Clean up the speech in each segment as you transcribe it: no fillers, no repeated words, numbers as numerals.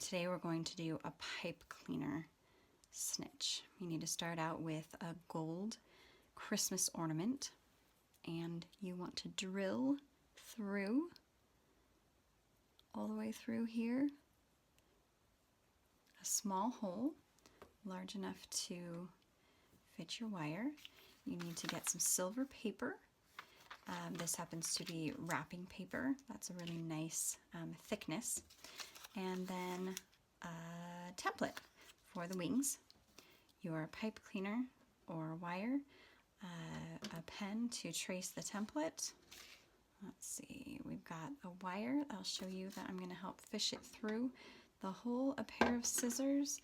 Today we're going to do a pipe cleaner snitch. You need to start out with a gold Christmas ornament, and you want to drill through all the way through here a small hole large enough to fit your wire. You need to get some silver paper. This happens to be wrapping paper. That's a really nice thickness. And then a template for the wings, your pipe cleaner or wire, a pen to trace the template. Let's see, we've got a wire. I'll show you that I'm going to help fish it through the hole, a pair of scissors,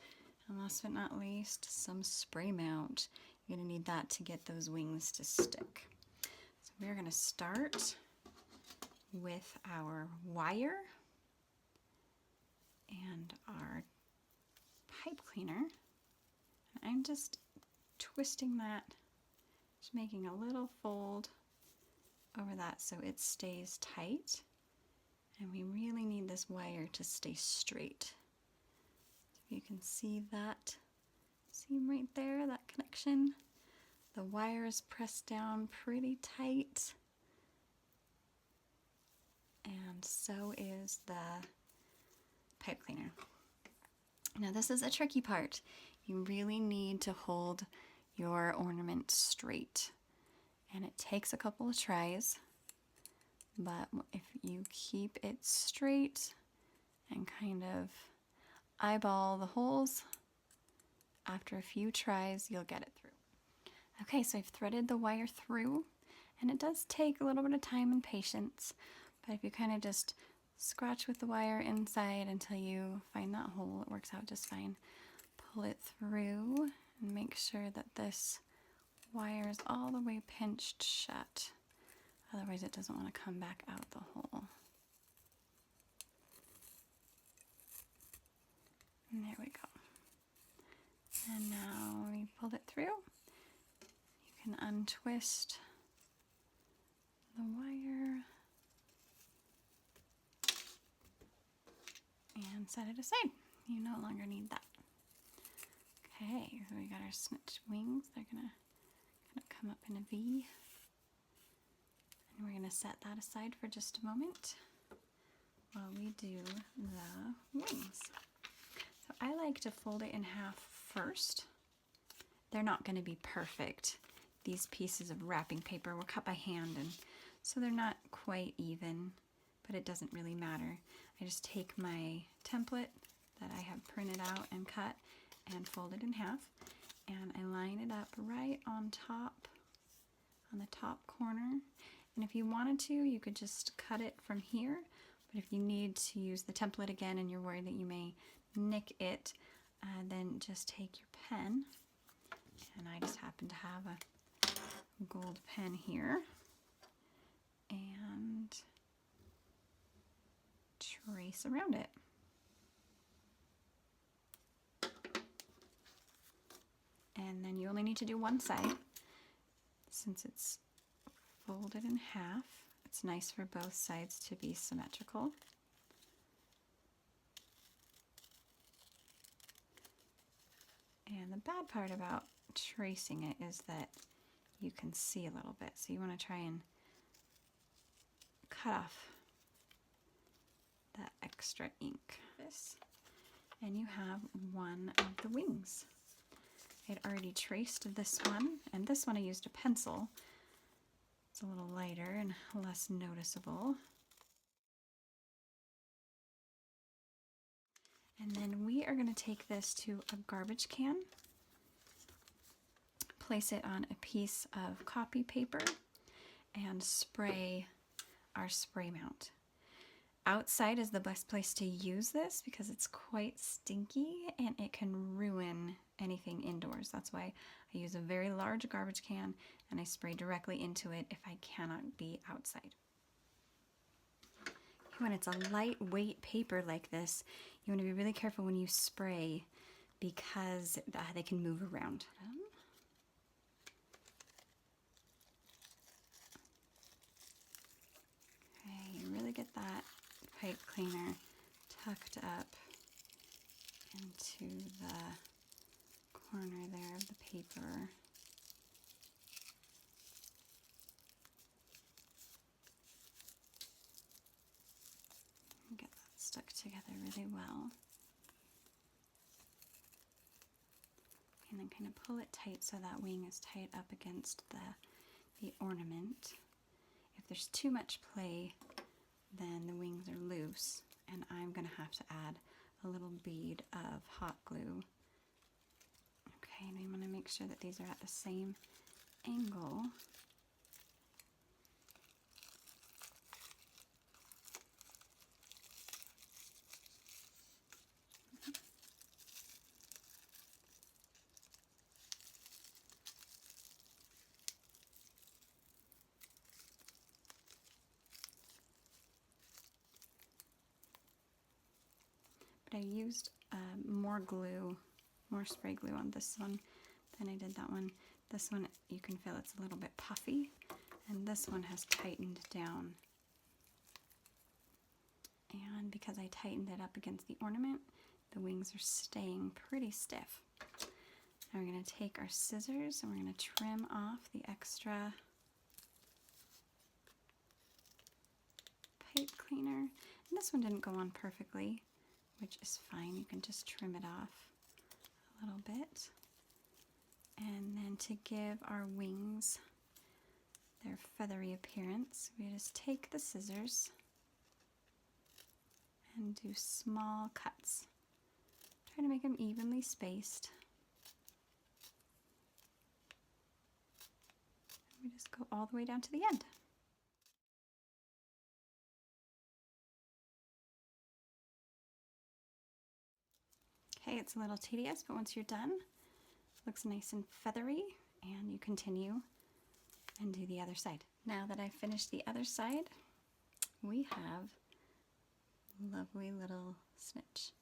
and last but not least, some spray mount. You're going to need that to get those wings to stick. So we're going to start with our wire and our pipe cleaner. I'm just twisting that, just making a little fold over that so it stays tight. And we really need this wire to stay straight. So you can see that seam right there, that connection. The wire is pressed down pretty tight, and so is the pipe cleaner. Now this is a tricky part. You really need to hold your ornament straight, and it takes a couple of tries, but if you keep it straight and kind of eyeball the holes, after a few tries you'll get it through. Okay, so I've threaded the wire through, and it does take a little bit of time and patience, but if you kind of just scratch with the wire inside until you find that hole, it works out just fine. Pull it through and make sure that this wire is all the way pinched shut. Otherwise it doesn't want to come back out the hole. And there we go. And now we pulled it through. You can untwist the wire and set it aside. You no longer need that. Okay, so we got our snitch wings. They're gonna kind of come up in a V. And we're gonna set that aside for just a moment while we do the wings. So I like to fold it in half first. They're not gonna be perfect. These pieces of wrapping paper were cut by hand, and so they're not quite even, but it doesn't really matter. I just take my template that I have printed out and cut and fold it in half, and I line it up right on top, on the top corner. And if you wanted to, you could just cut it from here, but if you need to use the template again and you're worried that you may nick it, then just take your pen, and I just happen to have a gold pen here, and trace around it. And then you only need to do one side. Since it's folded in half, it's nice for both sides to be symmetrical. And the bad part about tracing it is that you can see a little bit, so you want to try and cut off that extra ink. And you have one of the wings. I'd already traced this one, and this one I used a pencil. It's a little lighter and less noticeable. And then we are going to take this to a garbage can, place it on a piece of copy paper, and spray our spray mount. Outside is the best place to use this because it's quite stinky and it can ruin anything indoors. That's why I use a very large garbage can and I spray directly into it if I cannot be outside. When it's a lightweight paper like this, you want to be really careful when you spray because they can move around. Okay, you really get that pipe cleaner tucked up into the corner there of the paper. And get that stuck together really well. And then kind of pull it tight so that wing is tight up against the ornament. If there's too much play, then the wings are loose, and I'm going to have to add a little bead of hot glue. Okay, and I'm going to make sure that these are at the same angle. But I used more glue, more spray glue on this one than I did that one. This one, you can feel it's a little bit puffy, and this one has tightened down. And because I tightened it up against the ornament, the wings are staying pretty stiff. Now we're going to take our scissors and we're going to trim off the extra pipe cleaner. And this one didn't go on perfectly, which is fine. You can just trim it off a little bit. And then to give our wings their feathery appearance, we just take the scissors and do small cuts. Try to make them evenly spaced. And we just go all the way down to the end. Okay, it's a little tedious, but once you're done, it looks nice and feathery, and you continue and do the other side. Now that I've finished the other side, we have lovely little snitch.